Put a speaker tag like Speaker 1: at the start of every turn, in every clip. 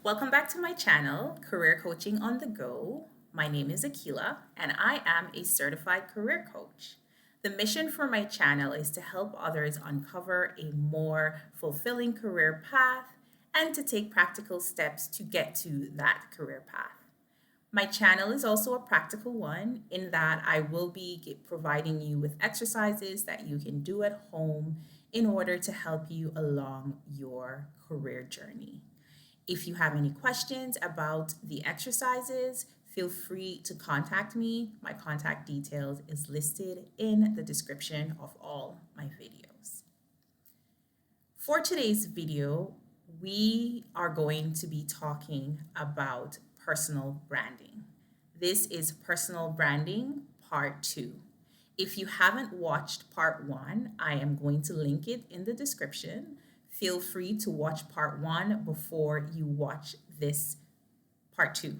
Speaker 1: Welcome back to my channel, Career Coaching on the Go. My name is Akila, and I am a certified career coach. The mission for my channel is to help others uncover a more fulfilling career path and to take practical steps to get to that career path. My channel is also a practical one in that I will be providing you with exercises that you can do at home in order to help you along your career journey. If you have any questions about the exercises, feel free to contact me. My contact details is listed in the description of all my videos. For today's video, we are going to be talking about personal branding. This is personal branding part 2. If you haven't watched part 1, I am going to link it in the description. Feel free to watch part 1 before you watch this part 2.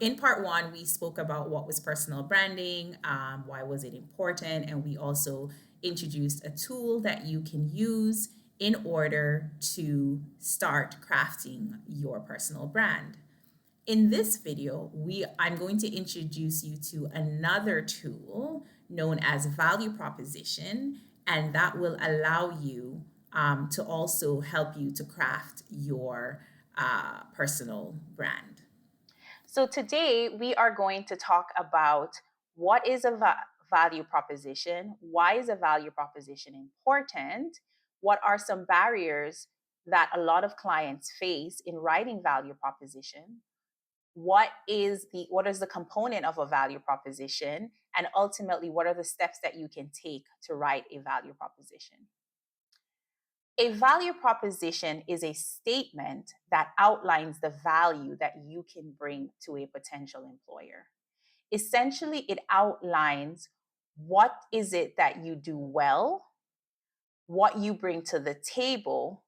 Speaker 1: In part 1, we spoke about what was personal branding, why was it important, and we also introduced a tool that you can use in order to start crafting your personal brand. In this video, I'm going to introduce you to another tool known as value proposition, and that will allow you to also help you to craft your personal brand. So today we are going to talk about what is a value proposition, why is a value proposition important, what are some barriers that a lot of clients face in writing value proposition, what is the component of a value proposition, and ultimately what are the steps that you can take to write a value proposition. A value proposition is a statement that outlines the value that you can bring to a potential employer. Essentially, it outlines what is it that you do well, what you bring to the table,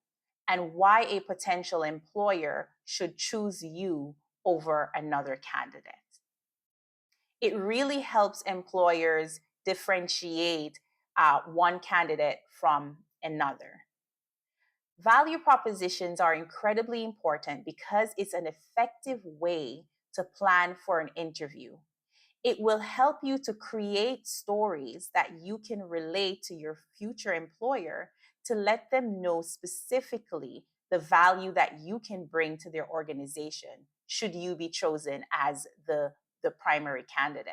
Speaker 1: and why a potential employer should choose you over another candidate. It really helps employers differentiate one candidate from another. Value propositions are incredibly important because it's an effective way to plan for an interview. It will help you to create stories that you can relate to your future employer to let them know specifically the value that you can bring to their organization should you be chosen as the primary candidate.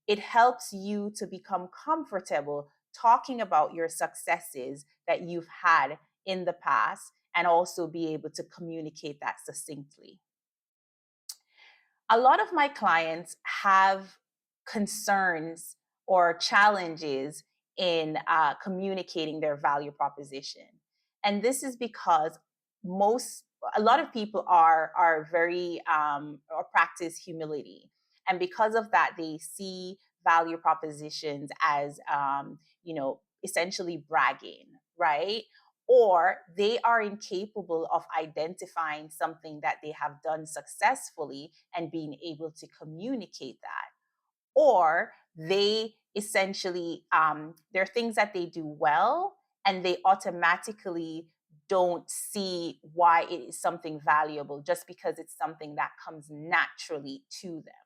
Speaker 1: It helps you to become comfortable talking about your successes that you've had in the past and also be able to communicate that succinctly. A lot of my clients have concerns or challenges in communicating their value proposition. And this is because most a lot of people are very or practice humility, and because of that they see value propositions as essentially bragging, right? Or they are incapable of identifying something that they have done successfully and being able to communicate that. Or they essentially, there are things that they do well and they automatically don't see why it is something valuable just because it's something that comes naturally to them.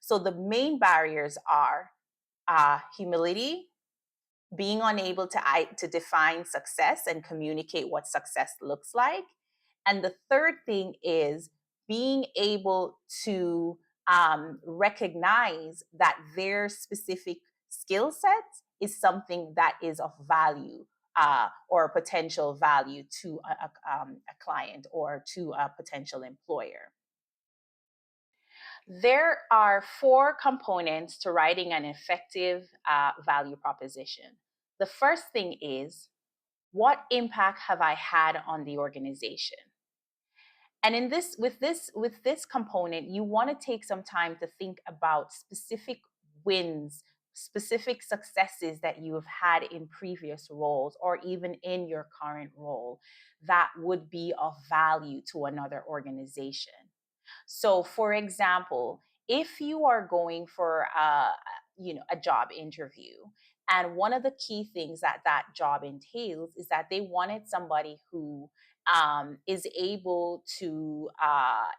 Speaker 1: So the main barriers are humility, being unable to define success and communicate what success looks like. And the third thing is being able to recognize that their specific skill set is something that is of value or potential value to a client or to a potential employer. There are 4 components to writing an effective value proposition. The first thing is, what impact have I had on the organization? And in this with this component, you want to take some time to think about specific wins, specific successes that you have had in previous roles or even in your current role that would be of value to another organization. So, for example, if you are going for a job interview, and one of the key things that that job entails is that they wanted somebody who is able to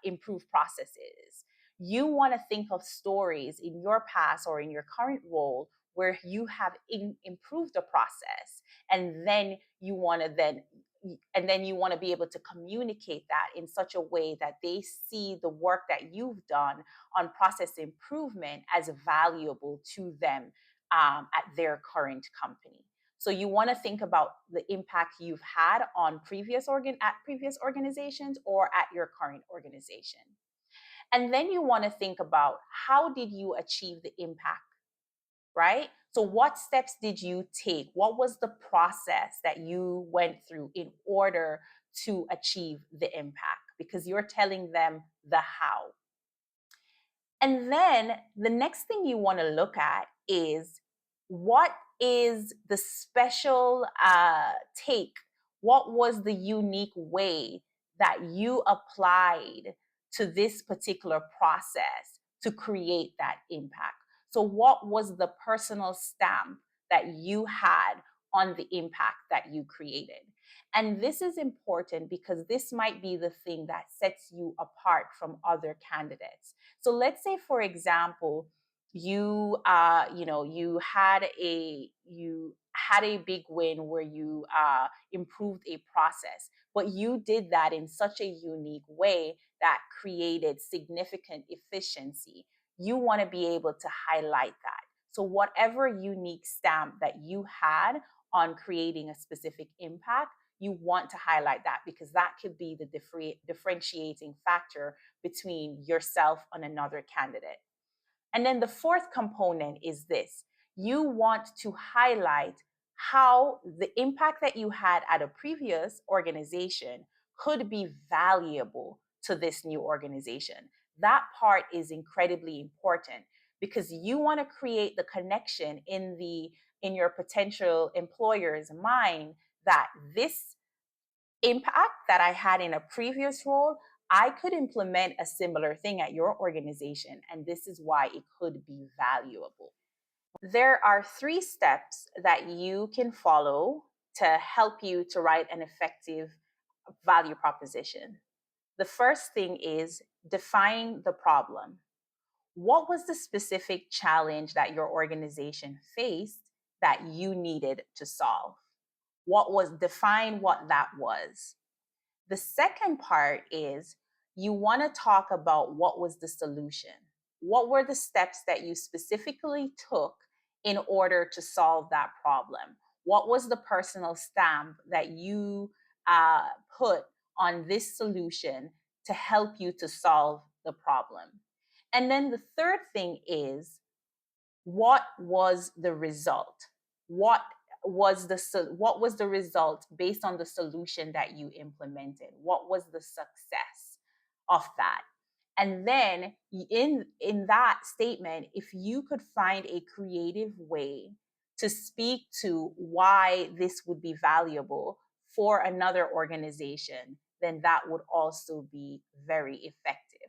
Speaker 1: improve processes. You want to think of stories in your past or in your current role where you have improved a process, and then you want to be able to communicate that in such a way that they see the work that you've done on process improvement as valuable to them at their current company. So you want to think about the impact you've had on previous organizations or at your current organization. And then you want to think about, how did you achieve the impact, right? So what steps did you take? What was the process that you went through in order to achieve the impact? Because you're telling them the how. And then the next thing you want to look at is, what is the special take? What was the unique way that you applied to this particular process to create that impact? So, what was the personal stamp that you had on the impact that you created? And this is important because this might be the thing that sets you apart from other candidates. So let's say, for example, you had a big win where you improved a process, but you did that in such a unique way that created significant efficiency. You want to be able to highlight that. So whatever unique stamp that you had on creating a specific impact, you want to highlight that, because that could be the differentiating factor between yourself and another candidate. And then the fourth component is this: you want to highlight how the impact that you had at a previous organization could be valuable to this new organization. That part is incredibly important, because you want to create the connection in your potential employer's mind that this impact that I had in a previous role, I could implement a similar thing at your organization, and this is why it could be valuable. There are 3 steps that you can follow to help you to write an effective value proposition. The first thing is define the problem. What was the specific challenge that your organization faced that you needed to solve? Define what that was. The second part is, you want to talk about what was the solution. What were the steps that you specifically took in order to solve that problem? What was the personal stamp that you put on this solution to help you to solve the problem? And then the third thing is, what was the result? What what was the result based on the solution that you implemented? What was the success of that? And then in that statement, if you could find a creative way to speak to why this would be valuable for another organization, then that would also be very effective.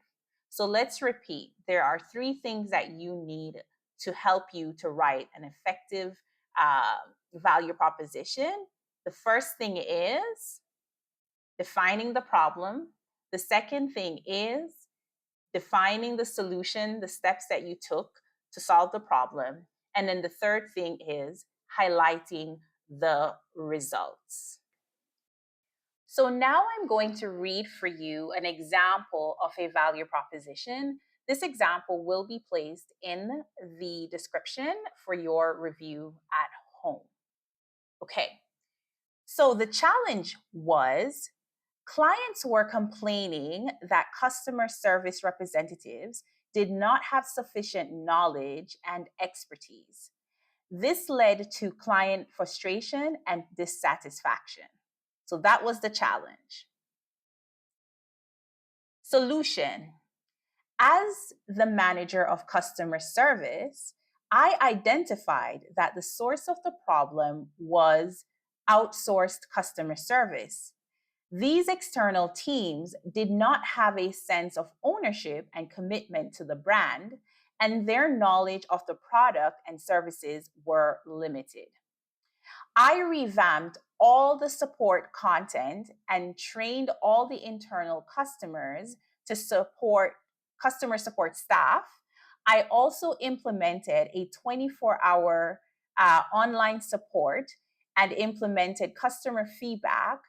Speaker 1: So let's repeat. There are 3 things that you need to help you to write an effective value proposition. The first thing is defining the problem. The second thing is defining the solution, the steps that you took to solve the problem. And then the third thing is highlighting the results. So now I'm going to read for you an example of a value proposition. This example will be placed in the description for your review at home. Okay, so the challenge was, clients were complaining that customer service representatives did not have sufficient knowledge and expertise. This led to client frustration and dissatisfaction. So that was the challenge. Solution: as the manager of customer service, I identified that the source of the problem was outsourced customer service. These external teams did not have a sense of ownership and commitment to the brand, and their knowledge of the product and services were limited. I revamped all the support content and trained all the internal customers to support customer support staff. I also implemented a 24-hour online support and implemented customer feedback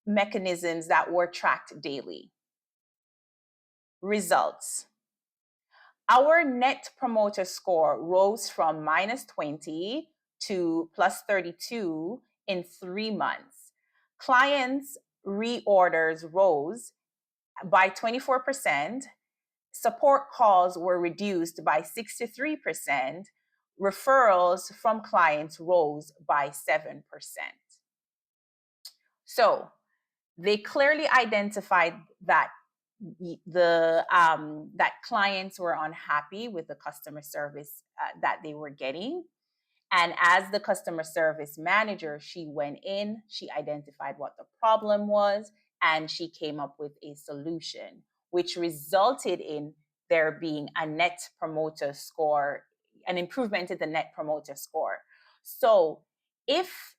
Speaker 1: mechanisms that were tracked daily. Results. Our net promoter score rose from -20 to +32 in 3 months. Clients' reorders rose by 24%. Support calls were reduced by 63%. Referrals from clients rose by 7%. So they clearly identified that that clients were unhappy with the customer service that they were getting. And as the customer service manager, she went in, she identified what the problem was, and she came up with a solution, which resulted in there being a net promoter score, an improvement in the net promoter score. So if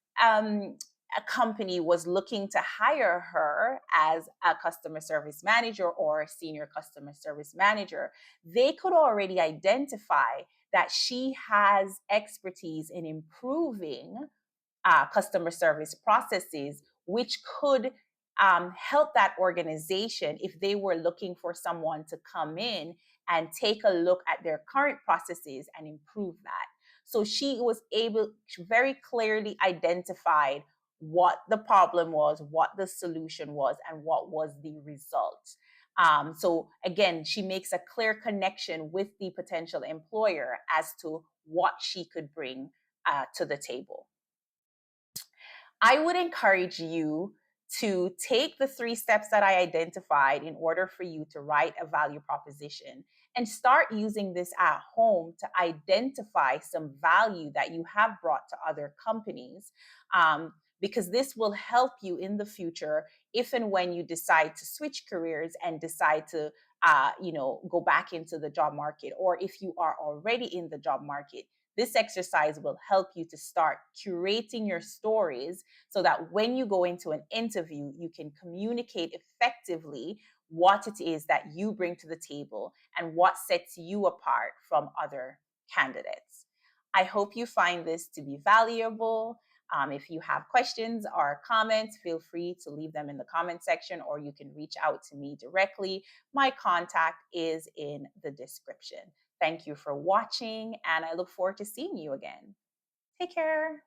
Speaker 1: a company was looking to hire her as a customer service manager or a senior customer service manager, they could already identify that she has expertise in improving customer service processes, which could help that organization if they were looking for someone to come in and take a look at their current processes and improve that. So she was able to very clearly identified what the problem was, what the solution was, and what was the result. So again, she makes a clear connection with the potential employer as to what she could bring to the table. I would encourage you to take the 3 steps that I identified in order for you to write a value proposition and start using this at home to identify some value that you have brought to other companies. Because this will help you in the future if and when you decide to switch careers and decide to go back into the job market, or if you are already in the job market. This exercise will help you to start curating your stories so that when you go into an interview, you can communicate effectively what it is that you bring to the table and what sets you apart from other candidates. I hope you find this to be valuable. If you have questions or comments, feel free to leave them in the comment section, or you can reach out to me directly. My contact is in the description. Thank you for watching, and I look forward to seeing you again. Take care.